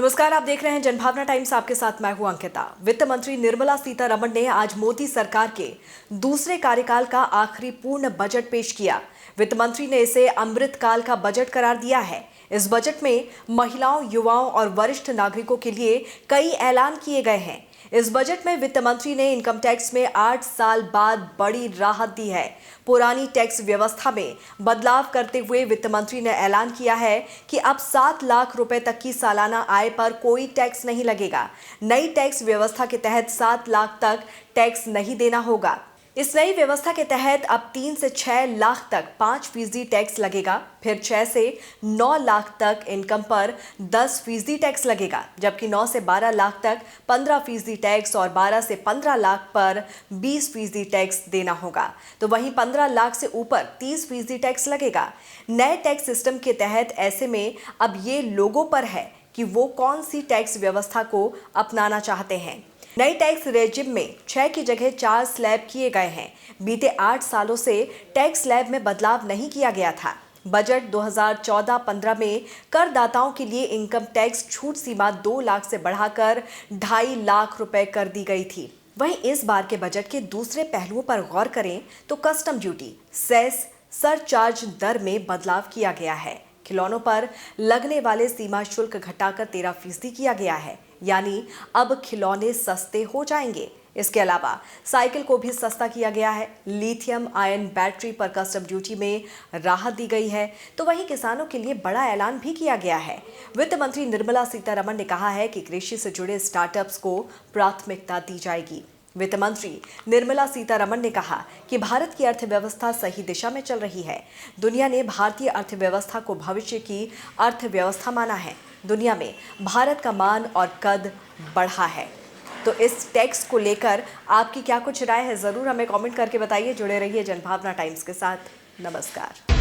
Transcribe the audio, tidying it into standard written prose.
नमस्कार, आप देख रहे हैं जनभावना टाइम्स। आपके साथ मैं हूं अंकिता। वित्त मंत्री निर्मला सीतारमण ने आज मोदी सरकार के दूसरे कार्यकाल का आखिरी पूर्ण बजट पेश किया। वित्त मंत्री ने इसे अमृत काल का बजट करार दिया है। इस बजट में महिलाओं, युवाओं और वरिष्ठ नागरिकों के लिए कई ऐलान किए गए हैं। इस बजट में वित्त मंत्री ने इनकम टैक्स में 8 साल बाद बड़ी राहत दी है। पुरानी टैक्स व्यवस्था में बदलाव करते हुए वित्त मंत्री ने ऐलान किया है कि अब 7 लाख रुपए तक की सालाना आय पर कोई टैक्स नहीं लगेगा। नई टैक्स व्यवस्था के तहत 7 लाख तक टैक्स नहीं देना होगा। इस नई व्यवस्था के तहत अब 3 से 6 लाख तक 5% टैक्स लगेगा, फिर 6 से 9 लाख तक इनकम पर 10% टैक्स लगेगा, जबकि 9 से 12 लाख तक 15% टैक्स और 12 से 15 लाख पर 20% टैक्स देना होगा। तो वहीं 15 लाख से ऊपर 30% टैक्स लगेगा। नए टैक्स सिस्टम के तहत ऐसे में अब ये लोगों पर है कि वो कौन सी टैक्स व्यवस्था को अपनाना चाहते हैं। नई टैक्स रेजिम में 6 की जगह 4 स्लैब किए गए हैं। बीते 8 सालों से टैक्स स्लैब में बदलाव नहीं किया गया था। बजट 2014-15 में करदाताओं के लिए इनकम टैक्स छूट सीमा 2 लाख से बढ़ाकर 2.5 लाख रुपए कर दी गई थी। वहीं इस बार के बजट के दूसरे पहलुओं पर गौर करें तो कस्टम ड्यूटी, सेस, सरचार्ज दर में बदलाव किया गया है। खिलौनों पर लगने वाले सीमा शुल्क घटाकर 13% किया गया है, यानी अब खिलौने सस्ते हो जाएंगे। इसके अलावा साइकिल को भी सस्ता किया गया है। लिथियम आयन बैटरी पर कस्टम ड्यूटी में राहत दी गई है। तो वहीं किसानों के लिए बड़ा ऐलान भी किया गया है। वित्त मंत्री निर्मला सीतारमण ने कहा है कि कृषि से जुड़े स्टार्टअप्स को प्राथमिकता दी जाएगी। वित्त मंत्री निर्मला सीतारमण ने कहा कि भारत की अर्थव्यवस्था सही दिशा में चल रही है। दुनिया ने भारतीय अर्थव्यवस्था को भविष्य की अर्थव्यवस्था माना है। दुनिया में भारत का मान और कद बढ़ा है। तो इस टैक्स को लेकर आपकी क्या कुछ राय है, जरूर हमें कमेंट करके बताइए। जुड़े रहिए जनभावना टाइम्स के साथ। नमस्कार।